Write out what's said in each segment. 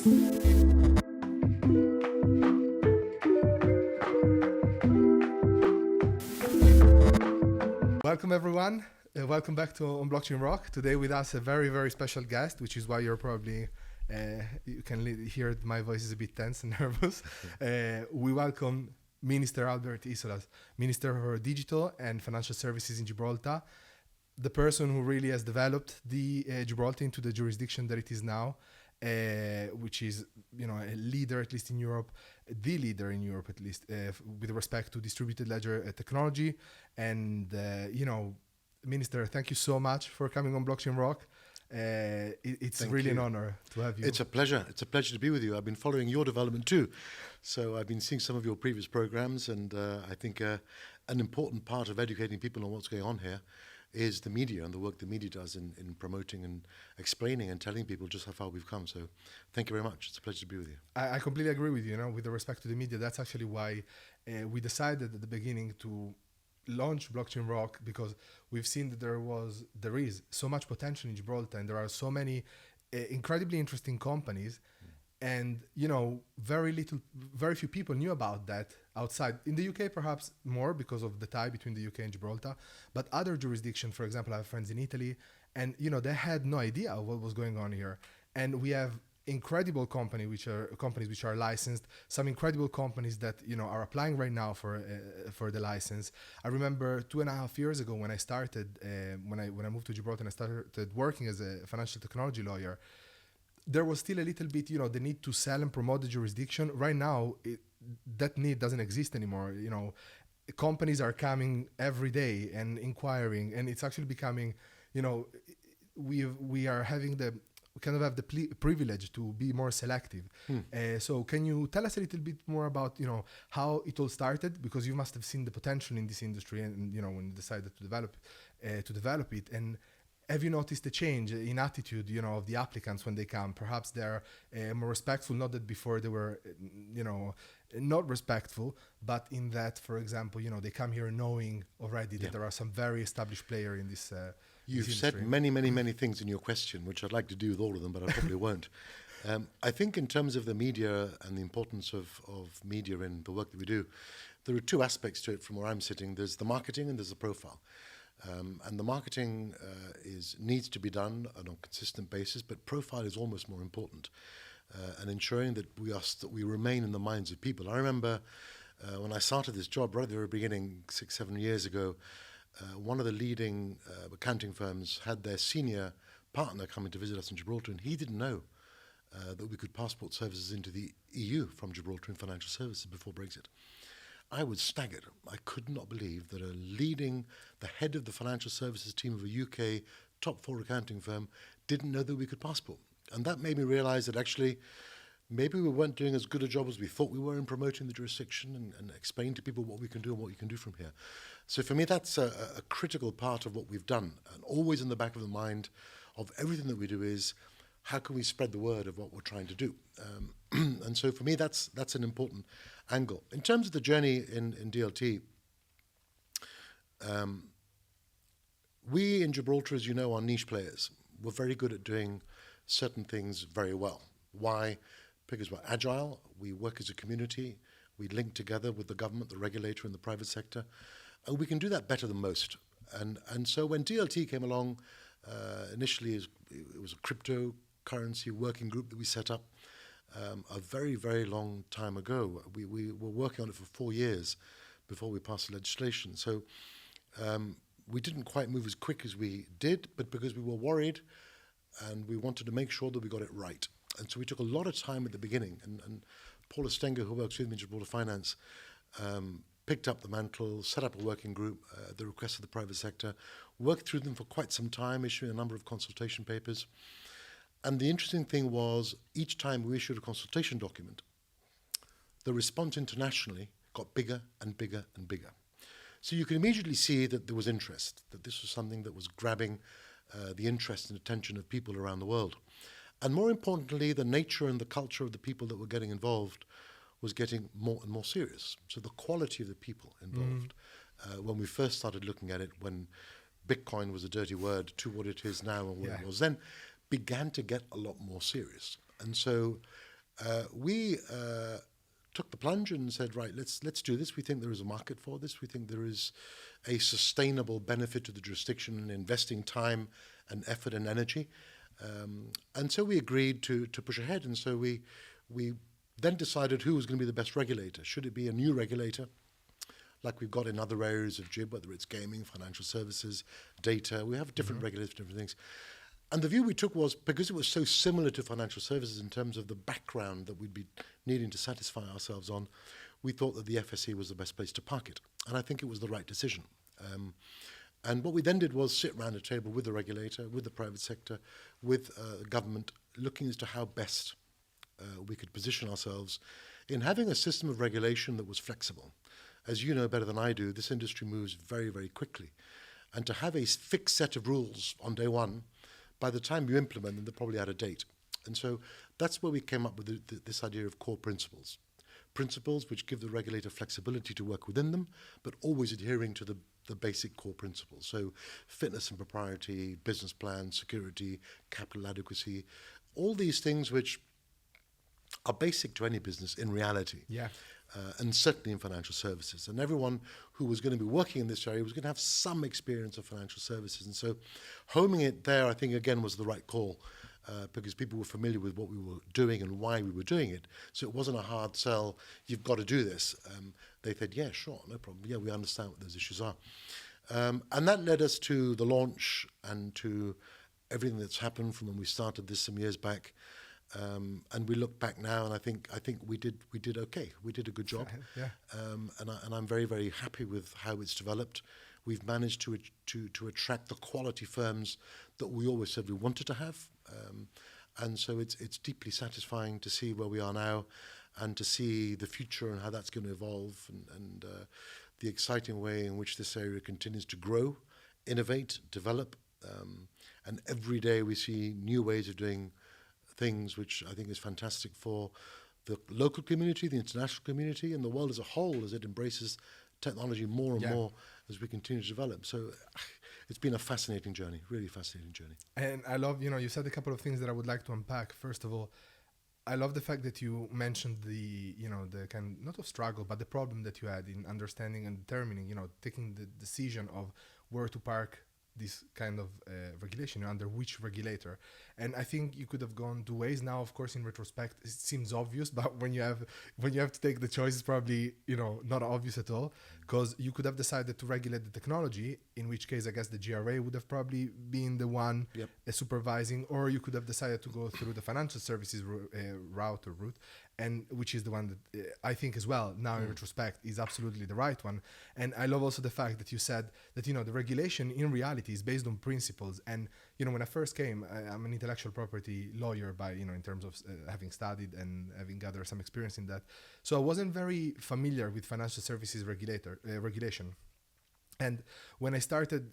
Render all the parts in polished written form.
Welcome everyone. Welcome back to On Blockchain Rock. Today with us a very, very special guest, which is why you're probably, you can hear my voice is a bit tense and nervous. We welcome Minister Albert Isola, Minister for Digital and Financial Services in Gibraltar, the person who really has developed the Gibraltar into the jurisdiction that it is now, which is, a leader, at least in Europe, the leader in Europe, at least, with respect to distributed ledger technology. And, Minister, thank you so much for coming on Blockchain Rock. It's Thank really you. an honor to have you. It's a pleasure. It's a pleasure to be with you. I've been following your development too. So I've been seeing some of your previous programs, and I think an important part of educating people on what's going on here is the media and the work the media does in promoting and explaining and telling people just how far we've come. So thank you very much. It's a pleasure to be with you. I completely agree with you, with the respect to the media. That's actually why we decided at the beginning to launch Blockchain Rock, because we've seen that there is so much potential in Gibraltar, and there are so many incredibly interesting companies, and very few people knew about that outside. In the UK, perhaps more because of the tie between the UK and Gibraltar, but other jurisdictions, for example, I have friends in Italy, and they had no idea what was going on here. And we have incredible companies which are licensed, some incredible companies that are applying right now for the license. I remember 2.5 years ago when I started, when I moved to Gibraltar and I started working as a financial technology lawyer, there was still a little bit, the need to sell and promote the jurisdiction. Right now, that need doesn't exist anymore. Companies are coming every day and inquiring, and it's actually becoming, we kind of have the privilege to be more selective. So can you tell us a little bit more about, how it all started? Because you must have seen the potential in this industry, and, when you decided to develop it. And have you noticed a change in attitude, of the applicants when they come? Perhaps they're more respectful, not that before they were, not respectful, but in that, for example, they come here knowing already that there are some very established players in this You've this said industry. many things in your question, which I'd like to do with all of them, but I probably won't. I think in terms of the media and the importance of media in the work that we do, there are two aspects to it from where I'm sitting. There's the marketing and there's the profile. And the marketing needs to be done on a consistent basis, but profile is almost more important. And ensuring that we remain in the minds of people. I remember when I started this job right at the very beginning, 6-7 years ago, one of the leading accounting firms had their senior partner coming to visit us in Gibraltar, and he didn't know that we could passport services into the EU from Gibraltar in financial services before Brexit. I was staggered. I could not believe that the head of the financial services team of a UK top 4 accounting firm didn't know that we could passport. And that made me realize that actually maybe we weren't doing as good a job as we thought we were in promoting the jurisdiction and explaining to people what we can do and what you can do from here. So for me, that's a critical part of what we've done. And always in the back of the mind of everything that we do is, how can we spread the word of what we're trying to do? And so for me, that's an important angle. In terms of the journey in DLT, we in Gibraltar, as you know, are niche players. We're very good at doing certain things very well. Why? Because we're agile, we work as a community, we link together with the government, the regulator, and the private sector, and we can do that better than most. And so when DLT came along, initially it was a cryptocurrency working group that we set up a very, very long time ago. We were working on it for 4 years before we passed the legislation. So we didn't quite move as quick as we did, but because we were worried and we wanted to make sure that we got it right. And so we took a lot of time at the beginning, and Paula Stenger, who works with me in Gibraltar Finance, picked up the mantle, set up a working group at the request of the private sector, worked through them for quite some time, issuing a number of consultation papers. And the interesting thing was, each time we issued a consultation document, the response internationally got bigger and bigger and bigger. So you can immediately see that there was interest, that this was something that was grabbing the interest and attention of people around the world. And more importantly, the nature and the culture of the people that were getting involved was getting more and more serious. So the quality of the people involved, when we first started looking at it, when Bitcoin was a dirty word to what it is now and what it was then, began to get a lot more serious. And so We took the plunge and said, right, let's do this. We think there is a market for this. We think there is a sustainable benefit to the jurisdiction in investing time and effort and energy. And so we agreed to push ahead. And so we then decided who was going to be the best regulator. Should it be a new regulator, like we've got in other areas of GIB, whether it's gaming, financial services, data? We have different regulators for different things. And the view we took was, because it was so similar to financial services in terms of the background that we'd be needing to satisfy ourselves on, we thought that the FSC was the best place to park it. And I think it was the right decision. And what we then did was sit around a table with the regulator, with the private sector, with government, looking as to how best we could position ourselves in having a system of regulation that was flexible. As you know better than I do, this industry moves very, very quickly. And to have a fixed set of rules on day one, by the time you implement them, they're probably out of date. And so that's where we came up with this idea of core principles. Principles which give the regulator flexibility to work within them, but always adhering to the basic core principles. So fitness and propriety, business plan, security, capital adequacy, all these things which are basic to any business in reality. Yeah. And certainly in financial services. And everyone who was going to be working in this area was going to have some experience of financial services. And so homing it there, I think, again, was the right call because people were familiar with what we were doing and why we were doing it. So it wasn't a hard sell, you've got to do this. They said, yeah, sure, no problem. Yeah, we understand what those issues are. And that led us to the launch and to everything that's happened from when we started this some years back. And we look back now, and I think we did okay. We did a good job, Yeah. And I'm very, very happy with how it's developed. We've managed to attract the quality firms that we always said we wanted to have, and so it's deeply satisfying to see where we are now, and to see the future and how that's going to evolve, and the exciting way in which this area continues to grow, innovate, develop, and every day we see new ways of doing things, which I think is fantastic for the local community, the international community, and the world as a whole, as it embraces technology more and more as we continue to develop. So it's been a fascinating journey, really fascinating journey. And I love, you said a couple of things that I would like to unpack. First of all, I love the fact that you mentioned the kind not of struggle, but the problem that you had in understanding and determining, taking the decision of where to park this kind of regulation, under which regulator. And I think you could have gone two ways. Now, of course, in retrospect, it seems obvious, but when you have to take the choice, it's probably not obvious at all, because you could have decided to regulate the technology, in which case I guess the GRA would have probably been the one supervising, or you could have decided to go through the financial services route, and which is the one that I think as well, now in retrospect, is absolutely the right one. And I love also the fact that you said that, the regulation in reality is based on principles. And, when I first came, I'm an intellectual property lawyer by, in terms of having studied and having gathered some experience in that. So I wasn't very familiar with financial services regulation. And when I started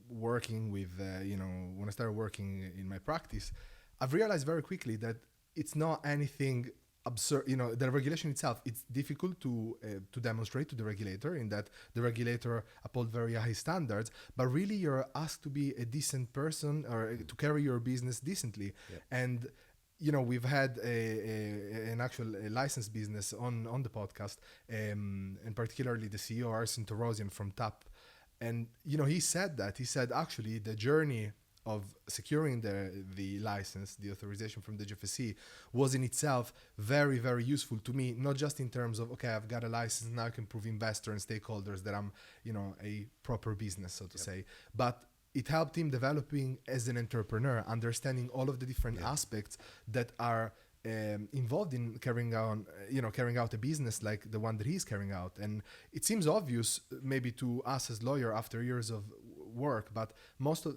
working with, when I started working in my practice, I've realized very quickly that it's not anything absurd. The regulation itself, it's difficult to demonstrate to the regulator, in that the regulator uphold very high standards, but really you're asked to be a decent person, or to carry your business decently. And we've had an actual licensed business on the podcast, and particularly the CEO, Arsen Torosian from TAP. And, he said actually the journey of securing the license, the authorization from the GFSC, was in itself very, very useful to me, not just in terms of, okay, I've got a license, now I can prove investor and stakeholders that I'm, a proper business, so to say, but it helped him developing as an entrepreneur, understanding all of the different aspects that are involved in carrying out a business like the one that he's carrying out. And it seems obvious maybe to us as lawyer after years of work, but most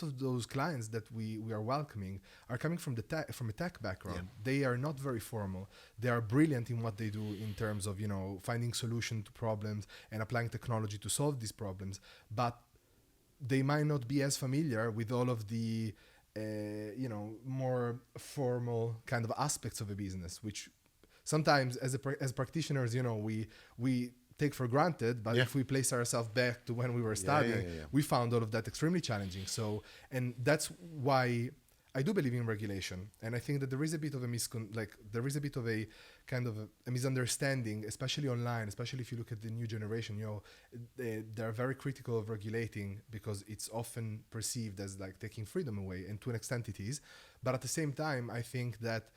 of those clients that we are welcoming are coming from a tech background. They are not very formal. They are brilliant in what they do in terms of finding solution to problems and applying technology to solve these problems, but they might not be as familiar with all of the more formal kind of aspects of a business, which sometimes as practitioners, we take for granted, but if we place ourselves back to when we were studying, we found all of that extremely challenging. So, and that's why I do believe in regulation, and I think that there is a bit of a there is a bit of a kind of a misunderstanding, especially online, especially if you look at the new generation. They're very critical of regulating because it's often perceived as like taking freedom away, and to an extent it is. But at the same time, I think that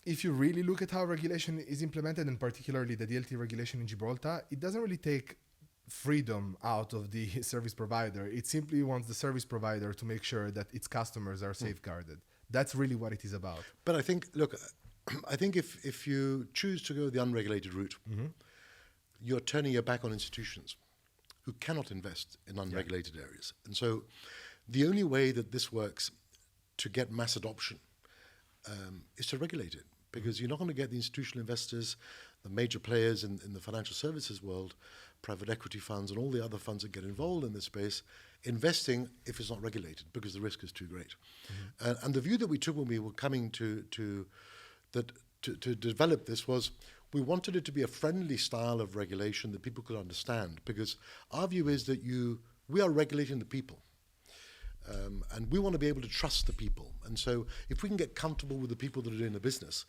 if you really look at how regulation is implemented, and particularly the DLT regulation in Gibraltar, it doesn't really take freedom out of the service provider. It simply wants the service provider to make sure that its customers are safeguarded. That's really what it is about. But I think, look, I think if you choose to go the unregulated route, you're turning your back on institutions who cannot invest in unregulated areas. And so the only way that this works to get mass adoption is to regulate it, because you're not going to get the institutional investors, the major players in the financial services world, private equity funds and all the other funds that get involved in this space, investing if it's not regulated, because the risk is too great. And the view that we took when we were coming to develop this was we wanted it to be a friendly style of regulation that people could understand, because our view is that we are regulating the people. And we want to be able to trust the people. And so if we can get comfortable with the people that are doing the business,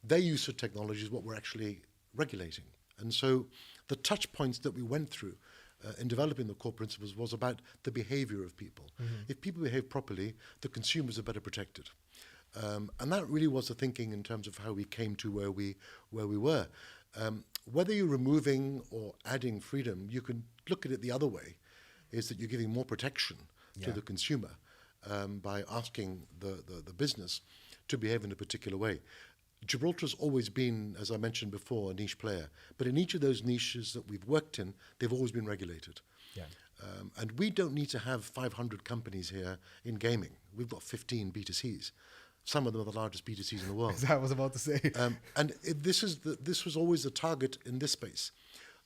their use of technology is what we're actually regulating. And so the touch points that we went through in developing the core principles was about the behavior of people. If people behave properly, the consumers are better protected. And that really was the thinking in terms of how we came to where we were. Whether you're removing or adding freedom, you can look at it the other way, is that you're giving more protection to the consumer by asking the business to behave in a particular way. Gibraltar has always been, as I mentioned before, a niche player. But in each of those niches that we've worked in, they've always been regulated. And we don't need to have 500 companies here in gaming. We've got 15 B2Cs. Some of them are the largest B2Cs in the world. As I was about to say. This was always the target in this space.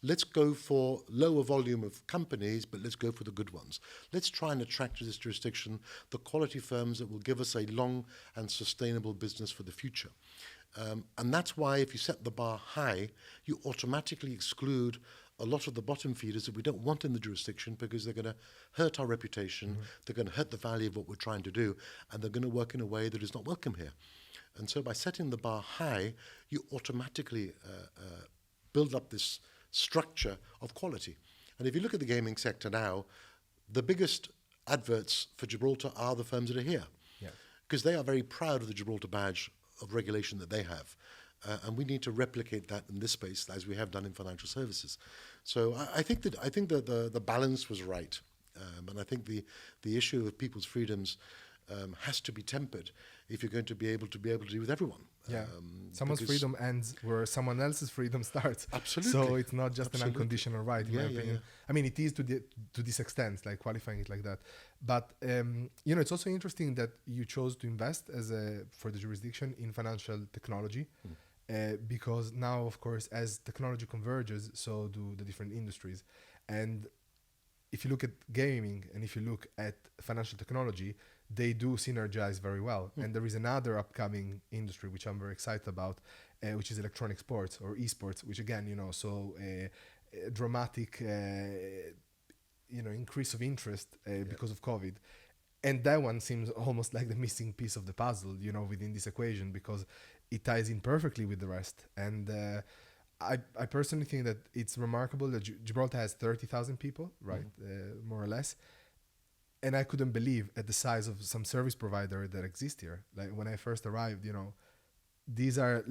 Let's go for lower volume of companies, but let's go for the good ones. Let's try and attract to this jurisdiction the quality firms that will give us a long and sustainable business for the future. And that's why if you set the bar high, you automatically exclude a lot of the bottom feeders that we don't want in the jurisdiction, because they're going to hurt our reputation, they're going to hurt the value of what we're trying to do, and they're going to work in a way that is not welcome here. And so by setting the bar high, you automatically build up this structure of quality. And if you look at the gaming sector now, the biggest adverts for Gibraltar are the firms that are here, because they are very proud of the Gibraltar badge of regulation that they have. And we need to replicate that in this space, as we have done in financial services. So I think that the balance was right. And I think the issue of people's freedoms has to be tempered if you're going to be able to do with everyone. Someone's freedom ends where someone else's freedom starts. Absolutely. So it's not just an unconditional right, in my opinion. I mean, it is to this extent, like qualifying it like that. But it's also interesting that you chose to invest for the jurisdiction in financial technology, because now, of course, as technology converges, so do the different industries. And if you look at gaming and if you look at financial technology, they do synergize very well. And there is another upcoming industry which I'm very excited about, which is electronic sports or esports, which again, a dramatic, increase of interest because of COVID. And that one seems almost like the missing piece of the puzzle, within this equation, because it ties in perfectly with the rest. And I personally think that it's remarkable that Gibraltar has 30,000 people, right, more or less. And I couldn't believe at the size of some service provider that exist here. Like when I first arrived, these are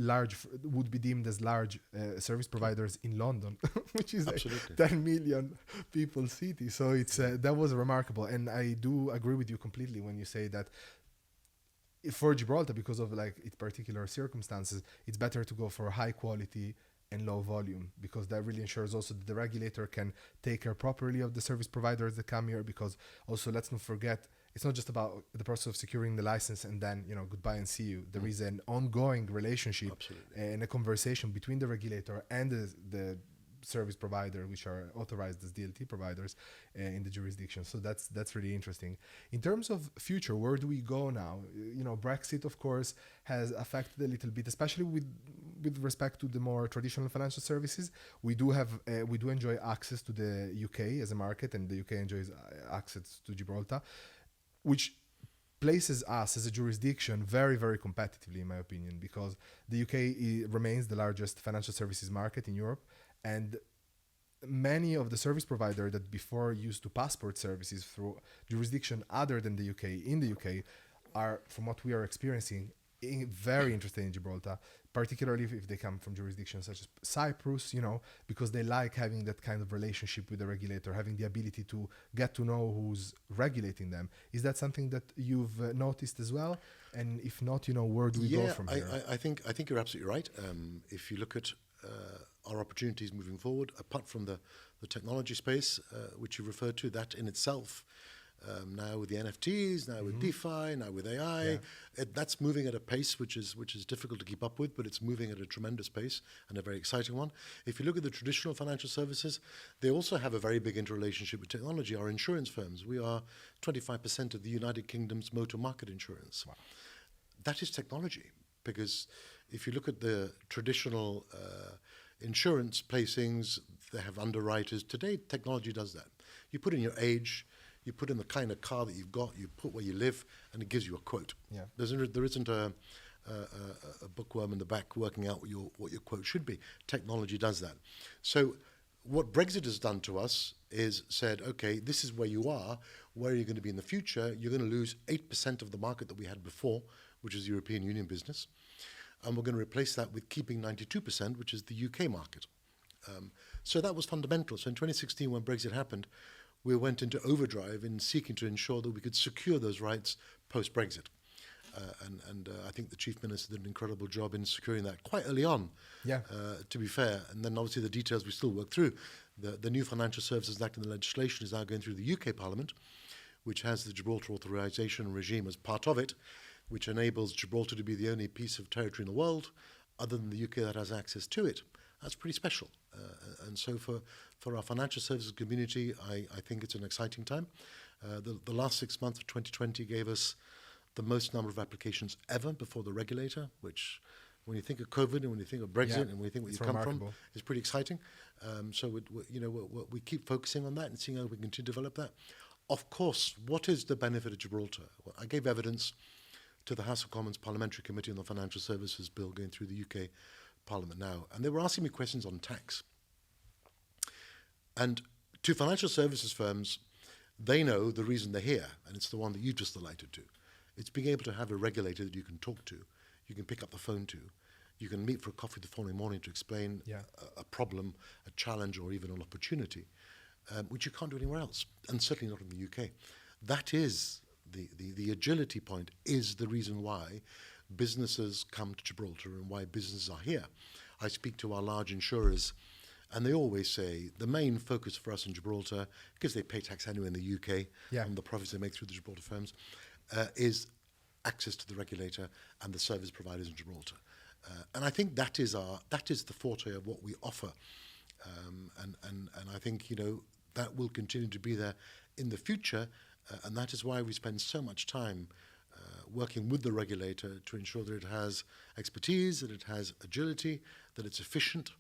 would be deemed as large service providers in London, which is like 10 million people city. So it's that was remarkable. And I do agree with you completely when you say that for Gibraltar, because of like its particular circumstances, it's better to go for high quality and low volume, because that really ensures also that the regulator can take care properly of the service providers that come here. Because also, let's not forget, it's not just about the process of securing the license and then, goodbye and see you. There is an ongoing relationship and a conversation between the regulator and the service provider, which are authorized as DLT providers in the jurisdiction. So that's really interesting. In terms of future, where do we go now? Brexit, of course, has affected a little bit, especially with respect to the more traditional financial services. We do enjoy access to the UK as a market, and the UK enjoys access to Gibraltar, which places us as a jurisdiction very, very competitively, in my opinion, because the UK remains the largest financial services market in Europe, and many of the service providers that before used to passport services through jurisdiction other than the UK in the UK are, from what we are experiencing, very interested in Gibraltar, particularly if they come from jurisdictions such as Cyprus, because they like having that kind of relationship with the regulator, having the ability to get to know who's regulating them. Is that something that you've noticed as well? And if not, where do we go from here? I think you're absolutely right. If you look at our opportunities moving forward, apart from the technology space, which you referred to, that in itself, now with the NFTs, now with DeFi, now with AI, that's moving at a pace which is difficult to keep up with, but it's moving at a tremendous pace and a very exciting one. If you look at the traditional financial services, they also have a very big interrelationship with technology. Our insurance firms, we are 25% of the United Kingdom's motor market insurance. Wow. That is technology, because if you look at the traditional insurance placings, they have underwriters. Today, technology does that. You put in your age, you put in the kind of car that you've got, you put where you live, and it gives you a quote. Yeah. There isn't a bookworm in the back working out what your quote should be. Technology does that. So what Brexit has done to us is said, okay, this is where you are. Where are you going to be in the future? You're going to lose 8% of the market that we had before, which is European Union business. And we're going to replace that with keeping 92%, which is the UK market. So that was fundamental. So in 2016, when Brexit happened, we went into overdrive in seeking to ensure that we could secure those rights post-Brexit. And I think the Chief Minister did an incredible job in securing that quite early on, to be fair. And then obviously the details we still work through. The new Financial Services Act and the legislation is now going through the UK Parliament, which has the Gibraltar authorisation regime as part of it, which enables Gibraltar to be the only piece of territory in the world, other than the UK, that has access to it. That's pretty special. And so for our financial services community, I think it's an exciting time. The last 6 months of 2020 gave us the most number of applications ever before the regulator, which when you think of COVID and when you think of Brexit and when you think where you come from, is pretty exciting. So we keep focusing on that and seeing how we can continue to develop that. Of course, what is the benefit of Gibraltar? Well, I gave evidence to the House of Commons Parliamentary Committee on the Financial Services Bill going through the UK Parliament now, and they were asking me questions on tax. And to financial services firms, they know the reason they're here, and it's the one that you've just alluded to. It's being able to have a regulator that you can talk to, you can pick up the phone to, you can meet for a coffee the following morning to explain a problem, a challenge, or even an opportunity, which you can't do anywhere else, and certainly not in the UK. That is the agility point, is the reason why businesses come to Gibraltar and why businesses are here. I speak to our large insurers, and they always say the main focus for us in Gibraltar, because they pay tax anyway in the UK and the profits they make through the Gibraltar firms, is access to the regulator and the service providers in Gibraltar. And I think that is the forte of what we offer. And I think, that will continue to be there in the future. And that is why we spend so much time working with the regulator to ensure that it has expertise, that it has agility, that it's efficient,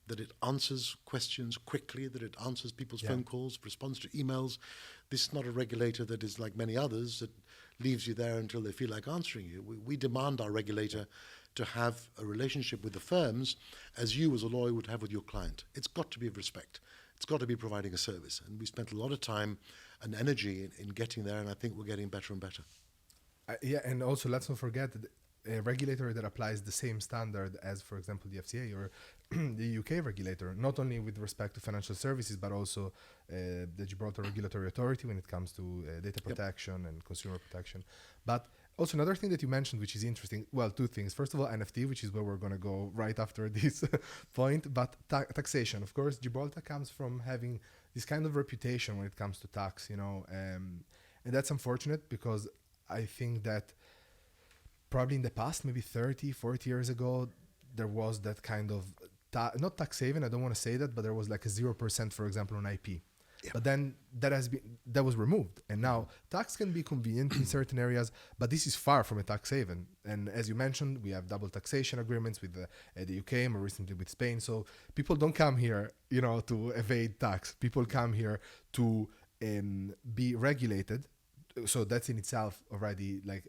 that it answers questions quickly, that it answers people's phone calls, responds to emails. This is not a regulator that is like many others that leaves you there until they feel like answering you. We demand our regulator to have a relationship with the firms as you as a lawyer would have with your client. It's got to be of respect. It's got to be providing a service. And we spent a lot of time and energy in getting there, and I think we're getting better and better. And also let's not forget that a regulator that applies the same standard as, for example, the FCA or the UK regulator, not only with respect to financial services, but also the Gibraltar Regulatory Authority when it comes to data protection and consumer protection. But also another thing that you mentioned, which is interesting, well, two things. First of all, NFT, which is where we're going to go right after this point, but taxation. Of course, Gibraltar comes from having this kind of reputation when it comes to tax, and that's unfortunate because I think that probably in the past, maybe 30, 40 years ago, there was that kind of, not tax haven, I don't want to say that, but there was like a 0%, for example, on IP. Yeah. But then that was removed. And now tax can be convenient in certain areas, but this is far from a tax haven. And as you mentioned, we have double taxation agreements with the UK, more recently with Spain. So people don't come here, to evade tax. People come here to be regulated so that's in itself already like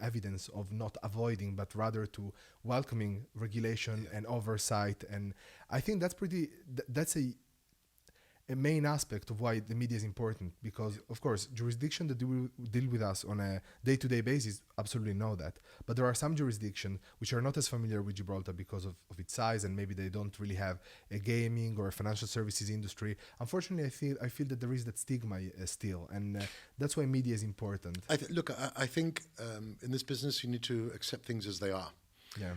evidence of not avoiding but rather to welcoming regulation and oversight. And I think that's that's a main aspect of why the media is important, because of course jurisdiction that deal with us on a day-to-day basis absolutely know that, but there are some jurisdictions which are not as familiar with Gibraltar because of its size, and maybe they don't really have a gaming or a financial services industry. Unfortunately, I feel that there is that stigma still, and that's why media is important. I think in this business you need to accept things as they are. Yeah.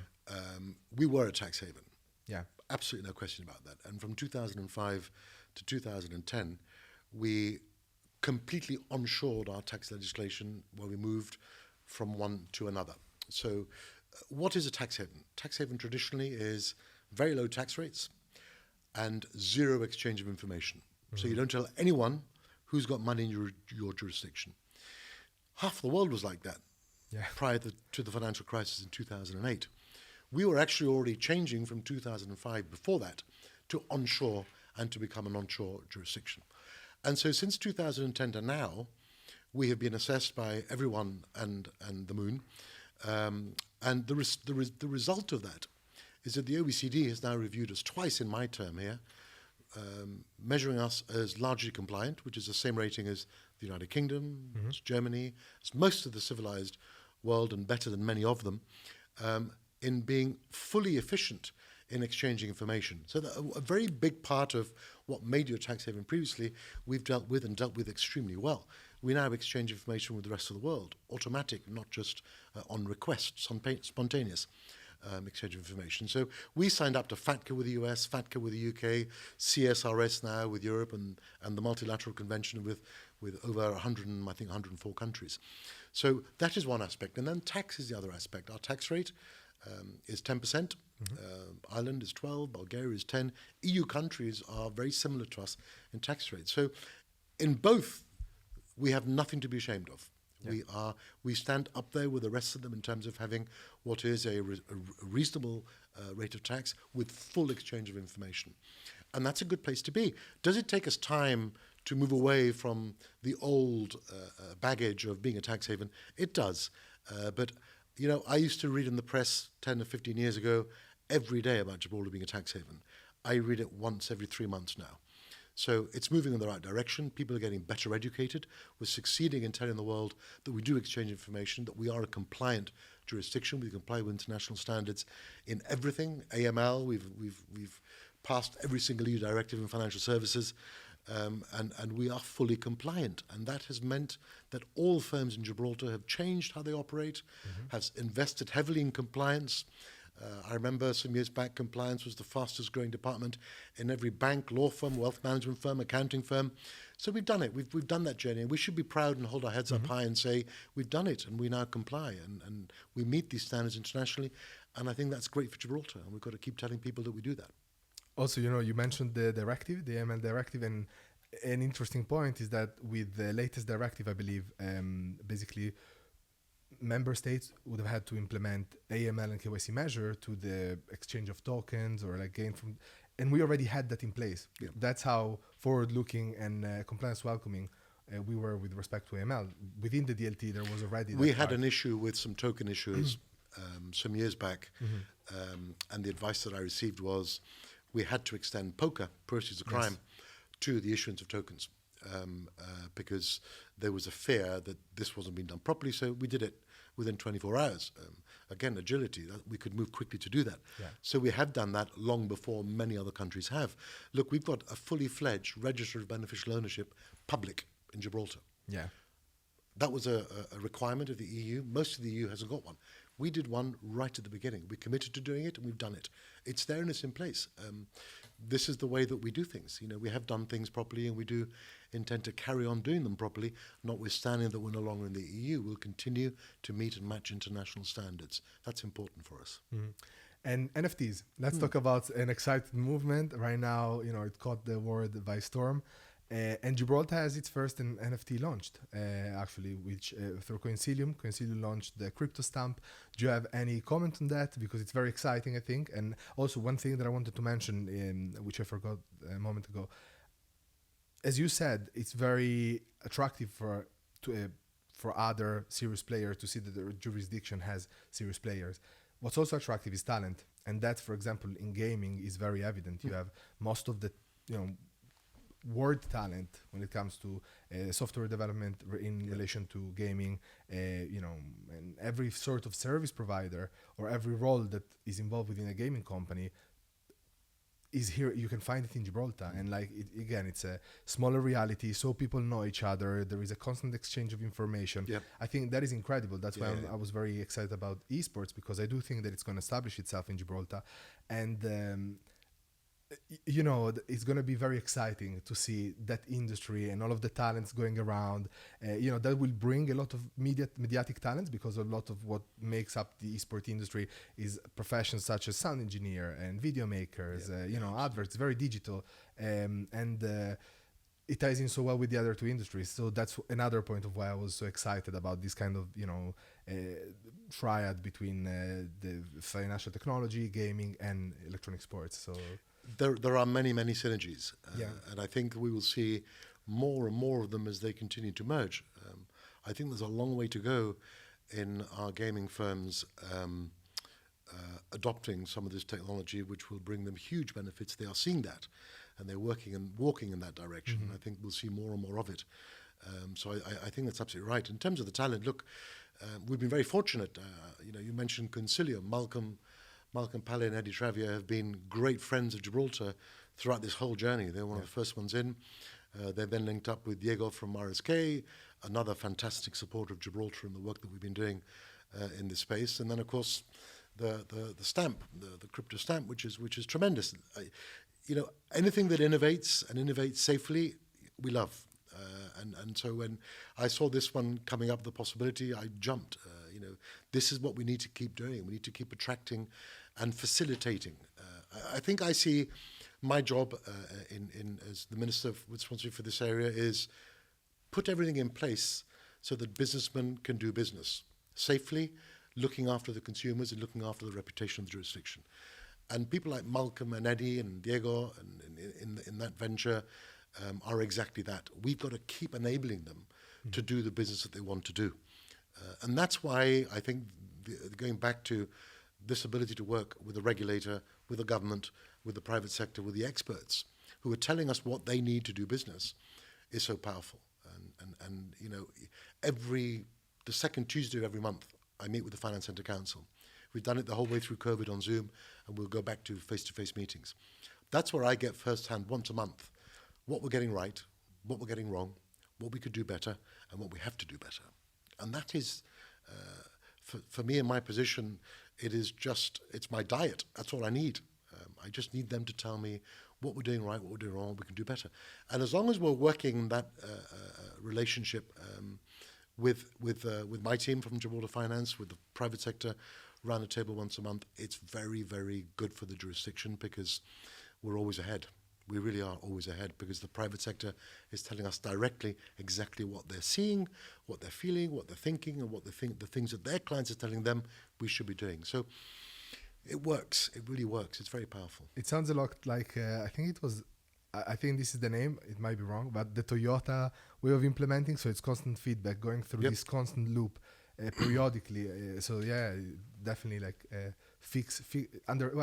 We were a tax haven. Yeah. Absolutely no question about that. And from 2005 to 2010, we completely onshored our tax legislation where we moved from one to another. So what is a tax haven? Tax haven traditionally is very low tax rates and zero exchange of information. Mm-hmm. So you don't tell anyone who's got money in your jurisdiction. Half the world was like that prior to the financial crisis in 2008. We were actually already changing from 2005 before that to onshore and to become an onshore jurisdiction. And so since 2010 to now, we have been assessed by everyone and the moon. And the result of that is that the OECD has now reviewed us twice in my term here, measuring us as largely compliant, which is the same rating as the United Kingdom, mm-hmm. as Germany, as most of the civilized world, and better than many of them, in being fully efficient in exchanging information. So a very big part of what made you a tax haven previously, we've dealt with extremely well. We now exchange information with the rest of the world, automatic, not just on request, spontaneous exchange of information. So we signed up to FATCA with the US, FATCA with the UK, CSRS now with Europe, and the Multilateral Convention with over 104 countries. So that is one aspect. And then tax is the other aspect. Our tax rate is 10%. Mm-hmm. Ireland is 12%, Bulgaria is 10%. EU countries are very similar to us in tax rates. So in both, we have nothing to be ashamed of. Yeah. We stand up there with the rest of them in terms of having what is a reasonable rate of tax with full exchange of information. And that's a good place to be. Does it take us time to move away from the old baggage of being a tax haven? It does. But you know, I used to read in the press 10 or 15 years ago every day about Gibraltar being a tax haven. I read it once every 3 months now. So it's moving in the right direction. People are getting better educated. We're succeeding in telling the world that we do exchange information, that we are a compliant jurisdiction. We comply with international standards in everything. AML, we've passed every single EU directive in financial services. And we are fully compliant. And that has meant that all firms in Gibraltar have changed how they operate, mm-hmm. have invested heavily in compliance. I remember some years back, compliance was the fastest growing department in every bank, law firm, wealth management firm, accounting firm. So we've done it. We've done that journey. And we should be proud and hold our heads mm-hmm. up high and say, we've done it and we now comply. And we meet these standards internationally. And I think that's great for Gibraltar. And we've got to keep telling people that we do that. Also, you know, you mentioned the directive, the AML directive, and an interesting point is that with the latest directive, I believe, basically, member states would have had to implement AML and KYC measure to the exchange of tokens or like gain from, and we already had that in place. Yeah. That's how forward-looking and compliance welcoming we were with respect to AML. Within the DLT, there was already that we had an issue with some token issues some years back, mm-hmm. And the advice that I received was we had to extend POCA, proceeds of crime, yes. to the issuance of tokens because there was a fear that this wasn't being done properly. So we did it within 24 hours. Again, agility, we could move quickly to do that. Yeah. So we have done that long before many other countries have. Look, we've got a fully fledged register of beneficial ownership public in Gibraltar. Yeah. That was a requirement of the EU. Most of the EU hasn't got one. We did one right at the beginning. We committed to doing it and we've done it. It's there and it's in place. This is the way that we do things. You know, we have done things properly and we do intend to carry on doing them properly, notwithstanding that we're no longer in the EU. We'll continue to meet and match international standards. That's important for us. Mm-hmm. And NFTs. Let's talk about an exciting movement. Right now, you know, it caught the world by storm. And Gibraltar has its first NFT launched, actually, which through Coinsilium. Coinsilium launched the crypto stamp. Do you have any comment on that? Because it's very exciting, I think. And also one thing that I wanted to mention, which I forgot a moment ago. As you said, it's very attractive for for other serious players to see that their jurisdiction has serious players. What's also attractive is talent, and that, for example, in gaming is very evident. You have most of the, world talent when it comes to software development in relation to gaming, and every sort of service provider or every role that is involved within a gaming company is here. You can find it in Gibraltar, and it's a smaller reality, so people know each other. There is a constant exchange of information. Yeah. I think that is incredible. That's why Yeah. I was very excited about esports, because I do think that it's going to establish itself in Gibraltar, and it's going to be very exciting to see that industry and all of the talents going around. That will bring a lot of mediatic talents, because a lot of what makes up the esport industry is professions such as sound engineer and video makers, adverts, very digital, and it ties in so well with the other two industries. So that's another point of why I was so excited about this kind of triad between the financial technology, gaming, and electronic sports. So There are many, many synergies, Yeah. and I think we will see more and more of them as they continue to merge. I think there's a long way to go in our gaming firms adopting some of this technology, which will bring them huge benefits. They are seeing that, and they're working and walking in that direction. I think we'll see more and more of it. So I think that's absolutely right. In terms of the talent, look, we've been very fortunate. You mentioned Coinsilium. Malcolm Pally and Eddie Travier have been great friends of Gibraltar throughout this whole journey. They're one of the first ones in. They've then linked up with Diego from RSK, another fantastic supporter of Gibraltar and the work that we've been doing in this space. And then, of course, the stamp, the crypto stamp, which is tremendous. Anything that innovates and innovates safely, we love. And so when I saw this one coming up, the possibility, I jumped. This is what we need to keep doing. We need to keep attracting and facilitating. I think I see my job in as the Minister responsible for this area is put everything in place so that businessmen can do business safely, looking after the consumers and looking after the reputation of the jurisdiction. And people like Malcolm and Eddie and Diego and in that venture are exactly that. We've got to keep enabling them to do the business that they want to do. And that's why I think going back to this ability to work with the regulator, with the government, with the private sector, with the experts who are telling us what they need to do business is so powerful. And the second Tuesday of every month, I meet with the Finance Centre Council. We've done it the whole way through COVID on Zoom, and we'll go back to face-to-face meetings. That's where I get firsthand once a month what we're getting right, what we're getting wrong, what we could do better, and what we have to do better. And that is, for me in my position, it's my diet. That's all I need. I just need them to tell me what we're doing right, what we're doing wrong, what we can do better. And as long as we're working that relationship with my team from Gibraltar Finance, with the private sector, around the table once a month, it's very, very good for the jurisdiction because we're always ahead. We really are always ahead because the private sector is telling us directly exactly what they're seeing, what they're feeling, what they're thinking, and what they think the things that their clients are telling them we should be doing. So it works. It really works. It's very powerful. it sounds a lot like I think this is the name. It might be wrong, but the Toyota way of implementing. So it's constant feedback, going through Yep. this constant loop periodically. So yeah, definitely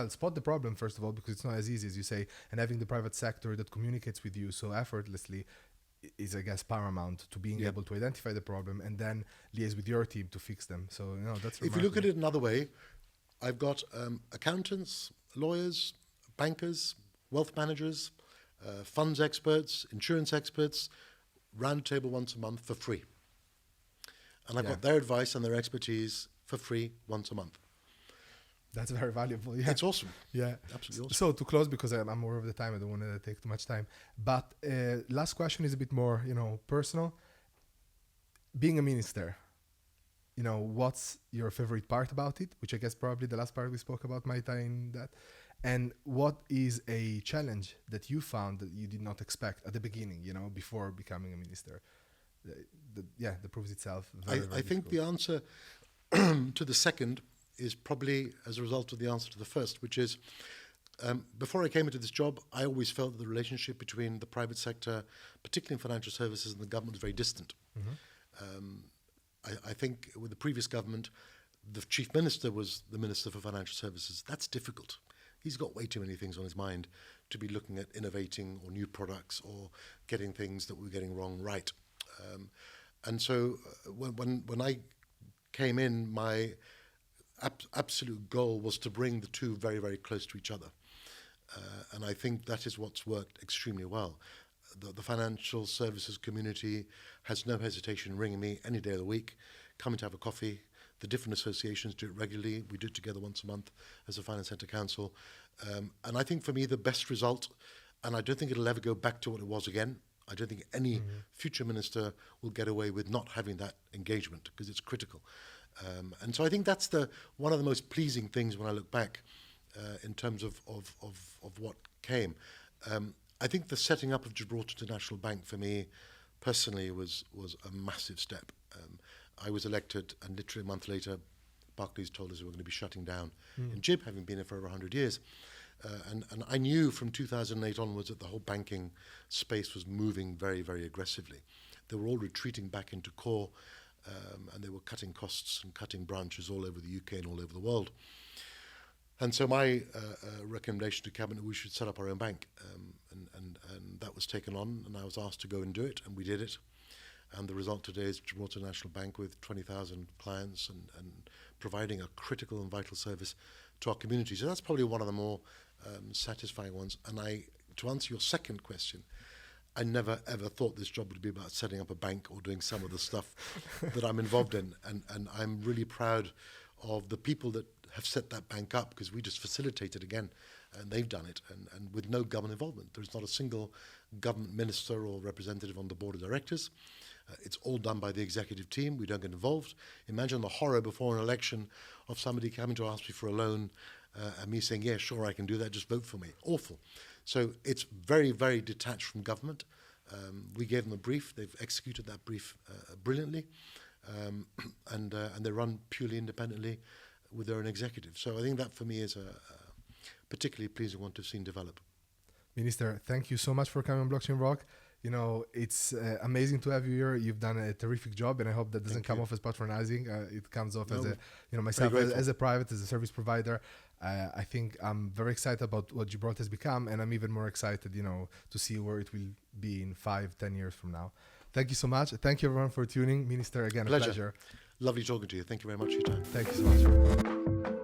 spot the problem first of all, because it's not as easy as you say, and having the private sector that communicates with you so effortlessly is, I guess, paramount to being able to identify the problem and then liaise with your team to fix them. So that's If you look at it another way, I've got accountants, lawyers, bankers, wealth managers, funds experts, insurance experts, round table once a month for free. And I've got their advice and their expertise for free once a month. That's very valuable. Yeah, It's awesome. Yeah, Absolutely awesome. So to close, because I'm more of the time, I don't want to take too much time. But last question is a bit more, personal. Being a minister, what's your favorite part about it? Which I guess probably the last part we spoke about might tie in that. And what is a challenge that you found that you did not expect at the beginning, before becoming a minister? That proves itself. I think the answer to the second is probably as a result of the answer to the first, which is before I came into this job, I always felt that the relationship between the private sector, particularly in financial services, and the government was very distant. I think with the previous government, the chief minister was the Minister for Financial Services. That's difficult. He's got way too many things on his mind to be looking at innovating or new products or getting things that we're getting wrong right. And so when I came in, my absolute goal was to bring the two very, very close to each other. And I think that is what's worked extremely well. The financial services community has no hesitation in ringing me any day of the week, coming to have a coffee. The different associations do it regularly. We do it together once a month as a Finance Centre Council. And I think for me the best result, and I don't think it'll ever go back to what it was again. I don't think any future minister will get away with not having that engagement because it's critical. And so I think that's one of the most pleasing things when I look back in terms of what came. I think the setting up of Gibraltar International Bank for me personally was a massive step. I was elected, and literally a month later, Barclays told us we were going to be shutting down in Gib, having been here for over 100 years. And I knew from 2008 onwards that the whole banking space was moving very, very aggressively. They were all retreating back into core, and they were cutting costs and cutting branches all over the UK and all over the world. And so my recommendation to Cabinet, we should set up our own bank. And that was taken on, and I was asked to go and do it, and we did it. And the result today is Gibraltar National Bank with 20,000 clients and providing a critical and vital service to our community. So that's probably one of the more satisfying ones. And to answer your second question, I never ever thought this job would be about setting up a bank or doing some of the stuff that I'm involved in. And I'm really proud of the people that have set that bank up, because we just facilitate it again, and they've done it, and with no government involvement. There's not a single government minister or representative on the board of directors. It's all done by the executive team. We don't get involved. Imagine the horror before an election of somebody coming to ask me for a loan and me saying, yeah, sure, I can do that, just vote for me. Awful. So it's very, very detached from government. We gave them a brief. They've executed that brief brilliantly, and they run purely independently with their own executive. So I think that for me is a particularly pleasing one to have seen develop. Minister, thank you so much for coming on Blockchain Rock. You know, it's amazing to have you here. You've done a terrific job, and I hope that doesn't come off as patronizing. It comes off as myself as a private, as a service provider. I think I'm very excited about what Gibraltar has become, and I'm even more excited, to see where it will be in 5-10 years from now. Thank you so much. Thank you everyone for tuning. Minister, again, a pleasure. Lovely talking to you. Thank you very much for your time. Thank you so much.